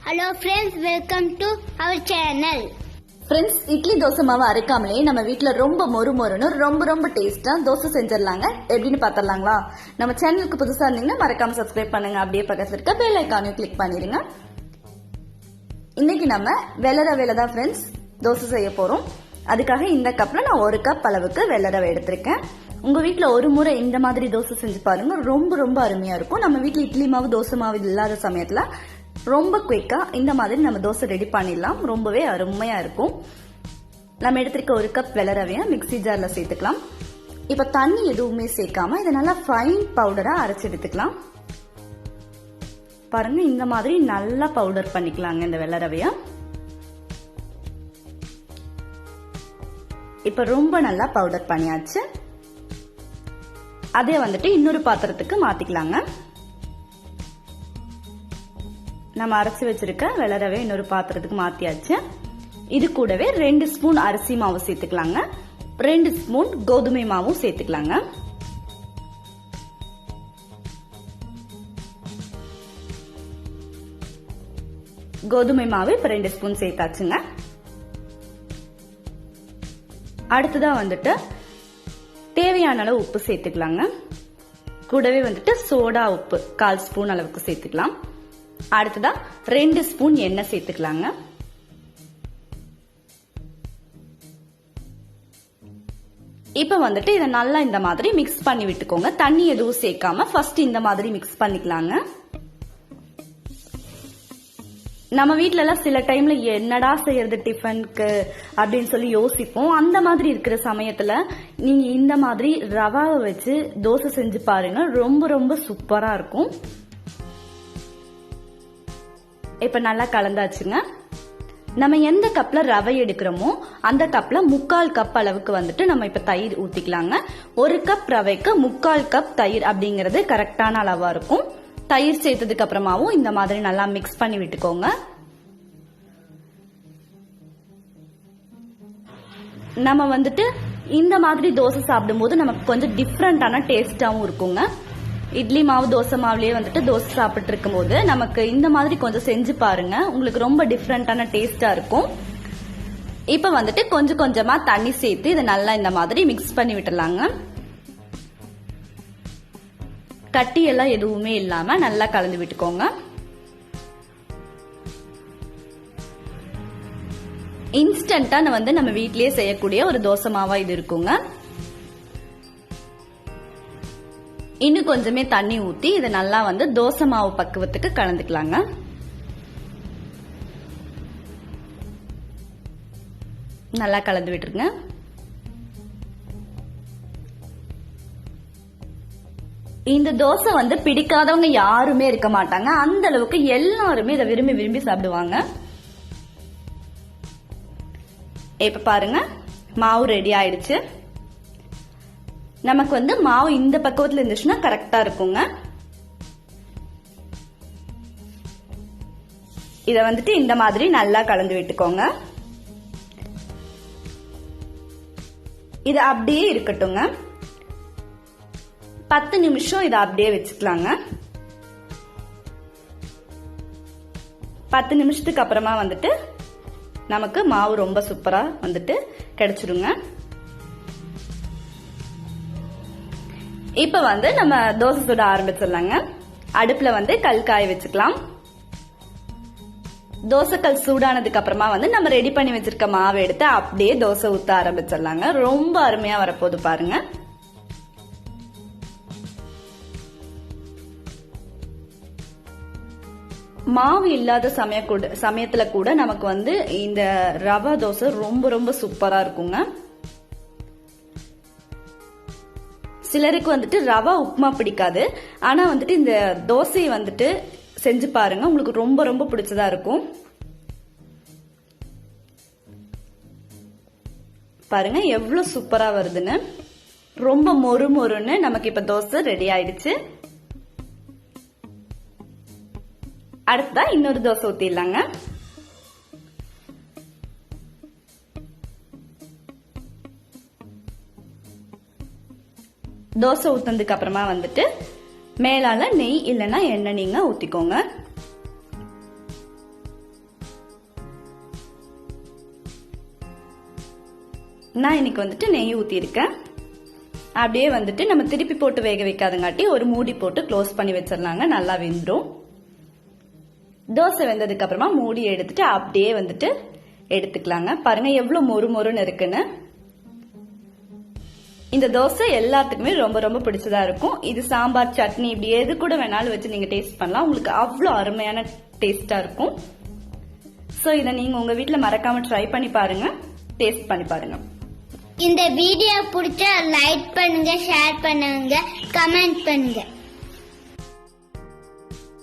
Hello friends, welcome to our channel. Friends, idli dosa மாவு அரைக்காமலே நம்ம வீட்டில் ரொம்ப மொறுன்னு ரொம்ப டேஸ்ட்டாக தோசை செஞ்சிடலாங்க. எப்படின்னு பார்த்துடலாங்களா? நம்ம சேனலுக்கு புதுசாக இருந்தீங்கன்னா மறக்காம சப்ஸ்கிரைப் பண்ணுங்க. அப்படியே பக்கத்தில் இருக்க பெல் ஐக்கானையும் கிளிக் பண்ணிடுங்க. இன்னைக்கு நம்ம வெள்ளை ரவையில தான் ஃப்ரெண்ட்ஸ் தோசை செய்ய போகிறோம். அதுக்காக இந்த கப்பில் நான் 1 கப் அளவுக்கு வெள்ளை ரவை எடுத்திருக்கேன். உங்கள் வீட்டில் ஒரு முறை இந்த மாதிரி தோசை செஞ்சு பாருங்க. ரொம்ப அருமையாக இருக்கும். நம்ம வீட்டில் இட்லி மாவு தோசை மாவு இல்லாத சமயத்தில் ரொம்ப குயிக்கா இந்த மாதிரி நம்ம தோசை ரெடி பண்ணிடலாம். ரொம்பவே அருமையா இருக்கும். நம்ம எடுத்திருக்க 1 கப் வெள்ளை ரவையை மிக்ஸி ஜார்ல சேர்த்துக்கலாம். இப்ப தண்ணி எதுவுமே சேர்க்காம இதை நல்லா ஃபைன் பவுடரா அரைச்சு எடுத்துக்கலாம். பாருங்க, இந்த மாதிரி நல்லா பவுடர் பண்ணிக்கலாங்க இந்த வெள்ளை ரவையை. இப்ப ரொம்ப நல்லா பவுடர் பண்ணியாச்சு. அதே இன்னொரு பாத்திரத்துக்கு மாத்திக்கலாங்க. நம்ம அரைச்சி வச்சிருக்க வெள்ளை ரவை இன்னொரு பாத்திரத்துக்கு மாத்தியாச்சு. இது கூடவே 2 ஸ்பூன் அரிசி மாவு சேர்த்துக்கலாங்க. 2 ஸ்பூன் கோதுமை மாவும் சேர்த்துக்கலாங்க. கோதுமை மாவு இப்ப 2 ஸ்பூன் சேர்த்தாச்சுங்க. அடுத்ததா தேவையான அளவு உப்பு சேர்த்துக்கலாங்க. கூடவே சோடா உப்பு 1/4 ஸ்பூன் அளவுக்கு சேர்த்துக்கலாம். அடுத்ததா 2 ஸ்பூன் எண்ணெய் சேர்த்துக்கலாங்க. இப்ப இதை நல்லா இந்த மாதிரி மிக்ஸ் பண்ணி விட்டுக்கோங்க. தண்ணி எதுவும் சேர்க்காம ஃபர்ஸ்ட் இந்த மாதிரி மிக்ஸ் பண்ணிக்கலாங்க. நம்ம வீட்ல எல்லாம் சில டைம்ல என்னடா செய்யறது டிஃபனுக்கு அப்படின்னு சொல்லி யோசிப்போம். அந்த மாதிரி இருக்கிற சமயத்துல நீங்க இந்த மாதிரி ரவாவை வச்சு தோசை செஞ்சு பாருங்க. ரொம்ப சூப்பரா இருக்கும். இப்ப நல்லா கலந்தாச்சுங்க. நம்ம எந்த கப்ல ரவை எடுக்கிறோமோ அந்த கப்ல 3/4 கப் அளவுக்கு நம்ம இப்ப தயிர் ஊத்திக்கலாங்க. 1 கப் ரவைக்கு 3/4 கப் தயிர் அப்படிங்கறது கரெக்டான அளவா இருக்கும். தயிர் சேர்த்ததுக்கு அப்புறமாவும் இந்த மாதிரி நல்லா மிக்ஸ் பண்ணி விட்டுக்கோங்க. நம்ம இந்த மாதிரி தோசை சாப்பிடும் போது நமக்கு கொஞ்சம் டிஃப்ரெண்டான டேஸ்டாவும் இருக்குங்க. இட்லி மாவு தோசை மாவுலயே தோசை சாப்பிட்டு இருக்கும் போது நமக்கு இந்த மாதிரி கொஞ்சம் செஞ்சு பாருங்க. உங்களுக்கு ரொம்ப டிஃப்ரெண்டான டேஸ்டா இருக்கும். இப்ப கொஞ்சமா தண்ணி சேர்த்து இதை நல்லா இந்த மாதிரி மிக்ஸ் பண்ணி விட்டுலாங்க. கட்டி எல்லாம் எதுவுமே இல்லாம நல்லா கலந்து விட்டுக்கோங்க. இன்ஸ்டன்டா நம்ம வீட்லயே செய்யக்கூடிய ஒரு தோசை மாவா இது இருக்குங்க. இன்னும் கொஞ்சமே தண்ணி ஊத்தி இதை நல்லா தோசை மாவு பக்குவத்துக்கு கலந்துக்கலாங்க. நல்லா கலந்து விட்டுருங்க. இந்த தோசை பிடிக்காதவங்க யாருமே இருக்க மாட்டாங்க. அந்த அளவுக்கு எல்லாருமே இதை விரும்பி சாப்பிடுவாங்க. இப்ப பாருங்க, மாவு ரெடி ஆயிடுச்சு. நமக்கு மாவு இந்த பக்குவத்துல இருந்துச்சுன்னா கரெக்டா இருக்குங்க. இத இந்த மாதிரி நல்லா கலந்து விட்டுக்கோங்க. இது அப்படியே இருக்கட்டுங்க. 10 நிமிஷம் இதை அப்படியே வச்சுக்கலாங்க. 10 நிமிஷத்துக்கு அப்புறமா நமக்கு மாவு ரொம்ப சூப்பரா கிடைச்சிடுங்க. இப்ப நம்ம தோசை சுட ஆரம்பிச்சிடலாங்க. அடுப்புல கல் காய வச்சுக்கலாம். தோசைக்கல் சூடானதுக்கு அப்புறமா நம்ம ரெடி பண்ணி வச்சிருக்க மாவு எடுத்து அப்படியே தோசை ஊத்த ஆரம்பிச்சிடலாங்க. ரொம்ப அருமையா வரப்போகுது பாருங்க. மாவு இல்லாத சமயத்துல கூட நமக்கு இந்த ரவா தோசை ரொம்ப சூப்பரா இருக்குங்க. சிலருக்கு ரவா உப்புமா பிடிக்காது. ஆனா இந்த தோசையை செஞ்சு பாருங்க. உங்களுக்கு ரொம்ப பிடிச்சதா இருக்கும். பாருங்க எவ்வளவு சூப்பரா வருதுன்னு. ரொம்ப மொறுன்னு நமக்கு இப்ப தோசை ரெடி ஆயிடுச்சு. அடுத்ததா இன்னொரு தோசை ஊத்திடலாங்க. தோசை ஊத்துனதுக்கு அப்புறமா மேலால நெய் இல்லைன்னா எண்ணெய் நீங்க ஊத்திக்கோங்க. நான் இன்னைக்கு வந்துட்டு நெய் ஊற்றிருக்கேன். அப்படியே வந்துட்டு நம்ம திருப்பி போட்டு வேக வைக்காதங்காட்டி ஒரு மூடி போட்டு க்ளோஸ் பண்ணி வச்சிடலாங்க. நல்லா வெந்துடும். தோசை வெந்ததுக்கு அப்புறமா மூடி எடுத்துட்டு அப்படியே வந்துட்டு எடுத்துக்கலாங்க. பாருங்க எவ்வளவு மொறு மொறுன்னு இருக்குன்னு. இந்த தோசை எல்லாத்துக்குமே ரொம்ப ரொம்ப பிடிச்சதா இருக்கும். இது சாம்பார், சட்னி இப்படி எது கூட வேணாலும் வச்சு நீங்க டேஸ்ட் பண்ணலாம். உங்களுக்கு அவ்வளோ அருமையான டேஸ்டா இருக்கும். ஸோ இதை நீங்க உங்க வீட்டில் மறக்காம ட்ரை பண்ணி பாருங்க, டேஸ்ட் பண்ணி பாருங்க. இந்த வீடியோ பிடிச்சா லைக் பண்ணுங்க, ஷேர் பண்ணுங்க, கமெண்ட் பண்ணுங்க.